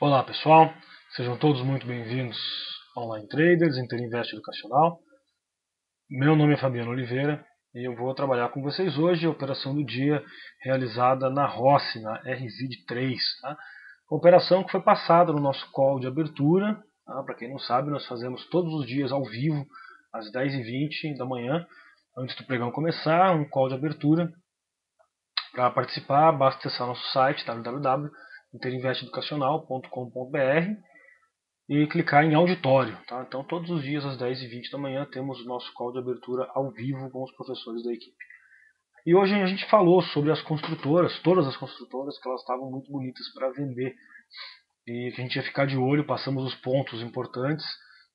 Olá pessoal, sejam todos muito bem-vindos Online Traders, Interinvest Educacional. Meu nome é Fabiano Oliveira e eu vou trabalhar com vocês hoje a operação do dia realizada na ROSSI, na RZID3. Tá? Uma operação que foi passada no nosso call de abertura. Tá? Para quem não sabe, nós fazemos todos os dias ao vivo, às 10h20 da manhã, antes do pregão começar, um call de abertura. Para participar, basta acessar nosso site www.interinvesteducacional.com.br e clicar em auditório. Tá? Então, todos os dias às 10h20 da manhã temos o nosso call de abertura ao vivo com os professores da equipe. E hoje a gente falou sobre as construtoras, todas as construtoras, que elas estavam muito bonitas para vender e que a gente ia ficar de olho, passamos os pontos importantes.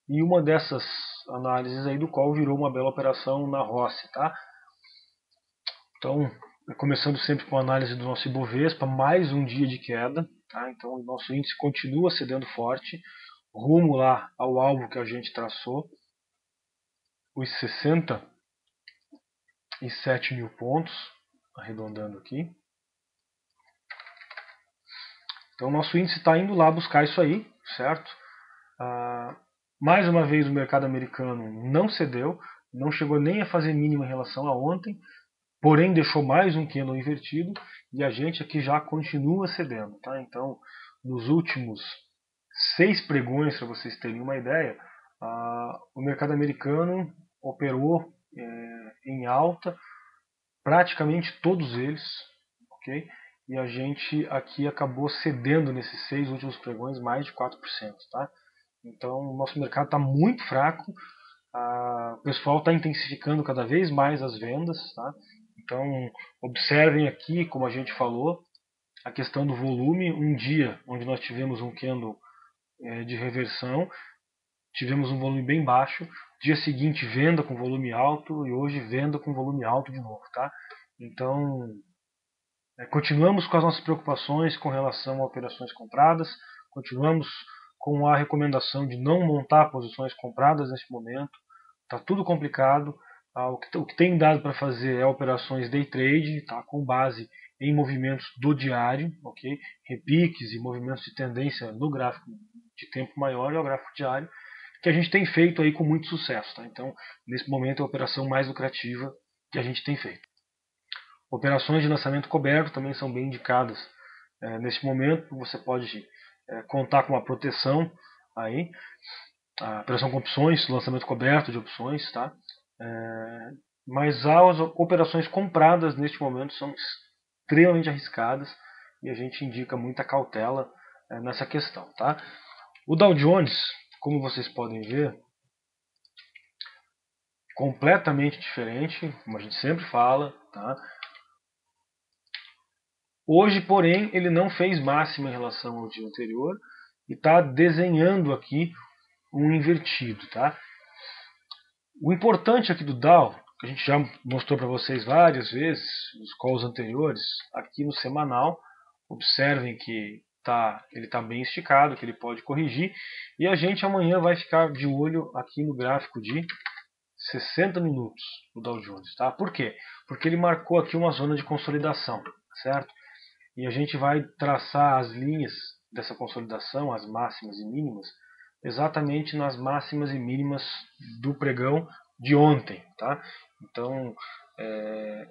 E uma dessas análises aí do call virou uma bela operação na ROSSI. Tá? Então, começando sempre com a análise do nosso Ibovespa, mais um dia de queda. Tá? Então, o nosso índice continua cedendo forte, rumo lá ao alvo que a gente traçou, os 67 mil pontos, arredondando aqui. Então, o nosso índice está indo lá buscar isso aí, certo? Mais uma vez o mercado americano não cedeu, não chegou nem a fazer mínima em relação a ontem, porém deixou mais um candle invertido e a gente aqui já continua cedendo. Tá? Então, nos últimos 6 pregões, para vocês terem uma ideia, o mercado americano operou em alta, praticamente todos eles, ok? E a gente aqui acabou cedendo nesses 6 últimos pregões mais de 4%. Tá? Então, o nosso mercado está muito fraco, o pessoal está intensificando cada vez mais as vendas. Tá? Então, observem aqui, como a gente falou, a questão do volume. Um dia onde nós tivemos um candle de reversão, tivemos um volume bem baixo. Dia seguinte, venda com volume alto e hoje venda com volume alto de novo. Tá? Então, continuamos com as nossas preocupações com relação a operações compradas, continuamos com a recomendação de não montar posições compradas neste momento. Está tudo complicado. O que tem dado para fazer é operações day trade, tá? Com base em movimentos do diário, ok? Repiques e movimentos de tendência no gráfico de tempo maior e ao gráfico diário, que a gente tem feito aí com muito sucesso. Tá? Então, nesse momento, é a operação mais lucrativa que a gente tem feito. Operações de lançamento coberto também são bem indicadas. Nesse momento, você pode contar com uma proteção aí. A operação com opções, lançamento coberto de opções, tá? Mas as operações compradas neste momento são extremamente arriscadas e a gente indica muita cautela nessa questão, tá? O Dow Jones, como vocês podem ver, completamente diferente, como a gente sempre fala, tá? Hoje, porém, ele não fez máxima em relação ao dia anterior e está desenhando aqui um invertido, tá? O importante aqui do Dow, que a gente já mostrou para vocês várias vezes nos calls anteriores, aqui no semanal, observem que ele está bem esticado, que ele pode corrigir, e a gente amanhã vai ficar de olho aqui no gráfico de 60 minutos do Dow Jones. Tá? Por quê? Porque ele marcou aqui uma zona de consolidação, certo? E a gente vai traçar as linhas dessa consolidação, as máximas e mínimas, exatamente nas máximas e mínimas do pregão de ontem. Tá? Então, é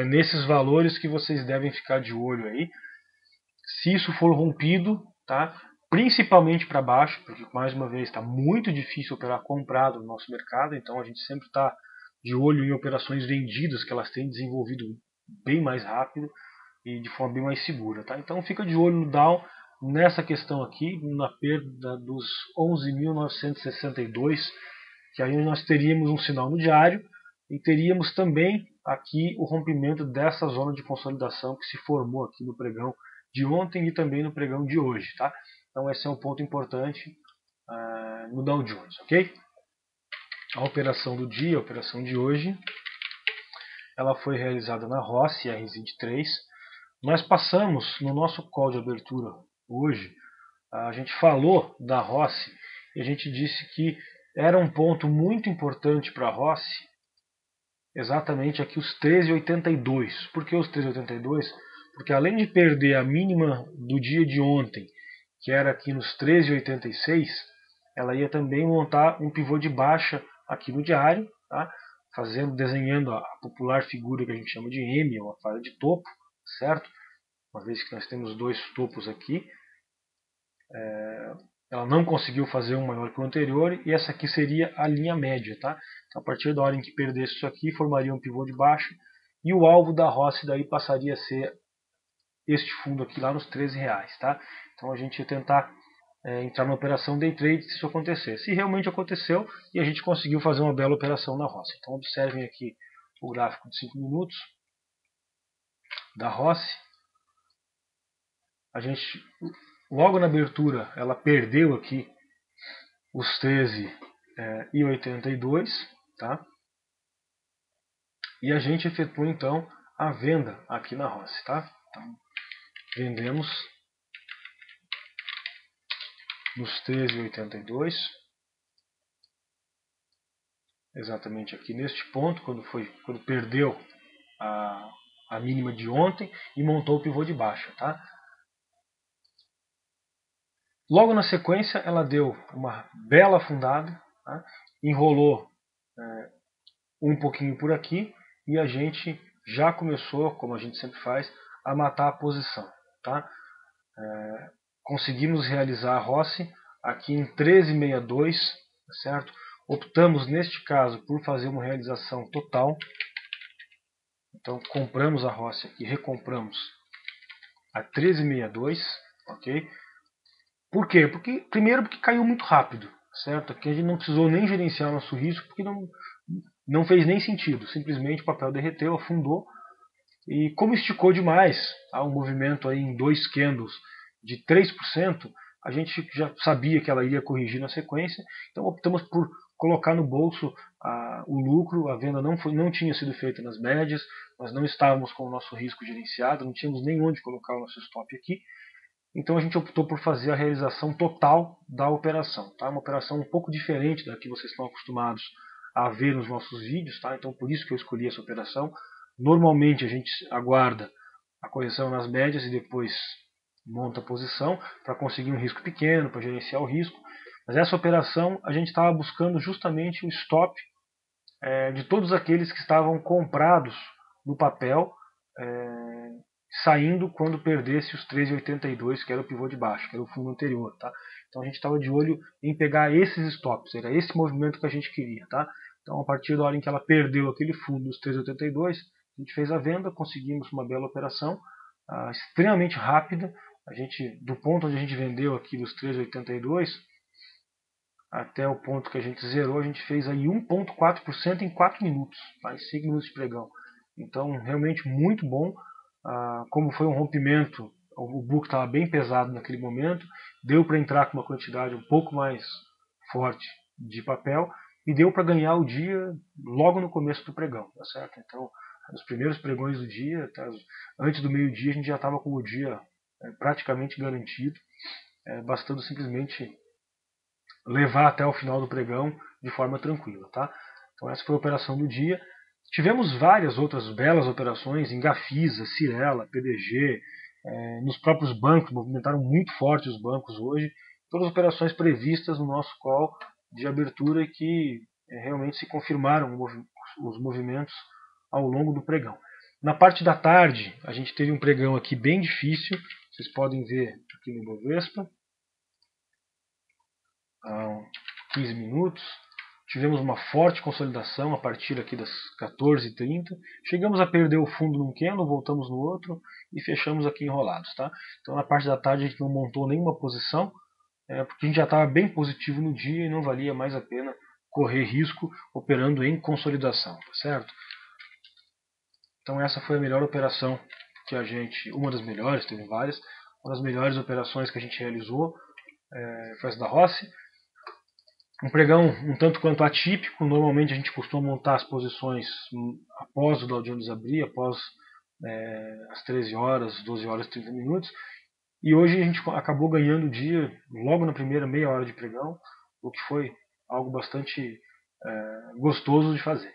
nesses valores que vocês devem ficar de olho aí. Se isso for rompido, tá? Principalmente para baixo, porque mais uma vez está muito difícil operar comprado no nosso mercado, então a gente sempre está de olho em operações vendidas, que elas têm desenvolvido bem mais rápido e de forma bem mais segura. Tá? Então fica de olho no Dow nessa questão aqui, na perda dos 11.962, que aí nós teríamos um sinal no diário e teríamos também aqui o rompimento dessa zona de consolidação que se formou aqui no pregão de ontem e também no pregão de hoje. Tá? Então esse é um ponto importante no Dow Jones, ok? A operação do dia, a operação de hoje, ela foi realizada na ROSSI RZID3. Nós passamos no nosso call de abertura hoje, a gente falou da ROSSI e a gente disse que era um ponto muito importante para a ROSSI, exatamente aqui os 13,82. Por que os 13,82? Porque além de perder a mínima do dia de ontem, que era aqui nos 13,86, ela ia também montar um pivô de baixa aqui no diário, tá? Desenhando a popular figura que a gente chama de M, ou a falha de topo, certo? Uma vez que nós temos dois topos aqui, ela não conseguiu fazer um maior que o anterior, e essa aqui seria a linha média, tá? Então, a partir da hora em que perdesse isso aqui, formaria um pivô de baixa, e o alvo da Rossi daí passaria a ser este fundo aqui lá nos R$13, tá? Então a gente ia tentar entrar na operação day trade se isso acontecesse. E realmente aconteceu, e a gente conseguiu fazer uma bela operação na Rossi. Então observem aqui o gráfico de 5 minutos da Rossi. A gente, logo na abertura, ela perdeu aqui os 13,82, tá? E a gente efetuou então a venda aqui na Rossi, tá? Então, vendemos nos 13,82, exatamente aqui neste ponto, quando perdeu a mínima de ontem e montou o pivô de baixa, tá? Logo na sequência ela deu uma bela afundada, tá? Enrolou um pouquinho por aqui e a gente já começou, como a gente sempre faz, a matar a posição, tá? Conseguimos realizar a Rossi aqui em 13,62, certo? Optamos neste caso por fazer uma realização total. Então compramos a Rossi aqui, recompramos a 13,62, ok? Por quê? Primeiro porque caiu muito rápido, certo? Aqui a gente não precisou nem gerenciar o nosso risco, porque não fez nem sentido. Simplesmente o papel derreteu, afundou, e como esticou demais, há um movimento aí em 2 candles de 3%, a gente já sabia que ela iria corrigir na sequência, então optamos por colocar no bolso o lucro. A venda não tinha sido feita nas médias, nós não estávamos com o nosso risco gerenciado, não tínhamos nem onde colocar o nosso stop aqui, então a gente optou por fazer a realização total da operação. Tá? Uma operação um pouco diferente da que vocês estão acostumados a ver nos nossos vídeos, tá? Então por isso que eu escolhi essa operação. Normalmente a gente aguarda a correção nas médias e depois monta a posição para conseguir um risco pequeno, para gerenciar o risco. Mas essa operação a gente estava buscando justamente o stop de todos aqueles que estavam comprados no papel, saindo quando perdesse os 13,82, que era o pivô de baixo, que era o fundo anterior. Tá? Então a gente estava de olho em pegar esses stops, era esse movimento que a gente queria. Tá? Então a partir da hora em que ela perdeu aquele fundo dos 13,82, a gente fez a venda, conseguimos uma bela operação, extremamente rápida. A gente, do ponto onde a gente vendeu aqui dos 13,82 até o ponto que a gente zerou, a gente fez aí 1,4% em 4 minutos, tá? Em 5 minutos de pregão. Então realmente muito bom. Como foi um rompimento, o book estava bem pesado naquele momento, deu para entrar com uma quantidade um pouco mais forte de papel e deu para ganhar o dia logo no começo do pregão, tá certo? Então, nos primeiros pregões do dia, antes do meio-dia, a gente já estava com o dia praticamente garantido, bastando simplesmente levar até o final do pregão de forma tranquila, tá? Então essa foi a operação do dia. Tivemos várias outras belas operações em Gafisa, Cirela, PDG, nos próprios bancos, movimentaram muito forte os bancos hoje. Todas as operações previstas no nosso call de abertura que realmente se confirmaram os movimentos ao longo do pregão. Na parte da tarde, a gente teve um pregão aqui bem difícil, vocês podem ver aqui no Ibovespa, há 15 minutos. Tivemos uma forte consolidação a partir aqui das 14h30. Chegamos a perder o fundo num candle, voltamos no outro e fechamos aqui enrolados. Tá? Então na parte da tarde a gente não montou nenhuma posição, porque a gente já estava bem positivo no dia e não valia mais a pena correr risco operando em consolidação. Tá certo? Então essa foi a melhor operação que a gente, uma das melhores, teve várias, uma das melhores operações que a gente realizou foi essa da Rossi. Um pregão um tanto quanto atípico. Normalmente a gente costuma montar as posições após o Dow Jones abrir, após as 13 horas, 12 horas e 30 minutos. E hoje a gente acabou ganhando o dia logo na primeira meia hora de pregão, o que foi algo bastante gostoso de fazer.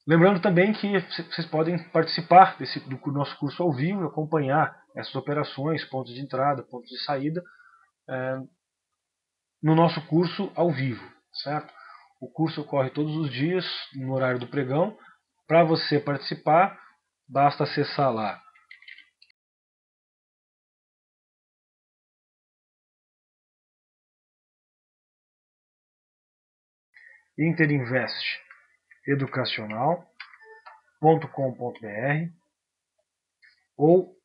Lembrando também que vocês podem participar do nosso curso ao vivo, acompanhar essas operações, pontos de entrada, pontos de saída, no nosso curso ao vivo, certo? O curso ocorre todos os dias no horário do pregão. Para você participar, basta acessar lá interinvesteducacional.com.br ou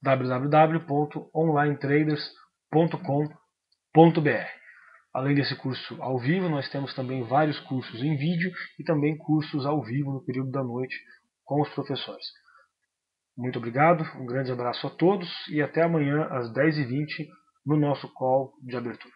www.onlinetraders.com.br. Além desse curso ao vivo, nós temos também vários cursos em vídeo e também cursos ao vivo no período da noite com os professores. Muito obrigado, um grande abraço a todos e até amanhã às 10h20 no nosso call de abertura.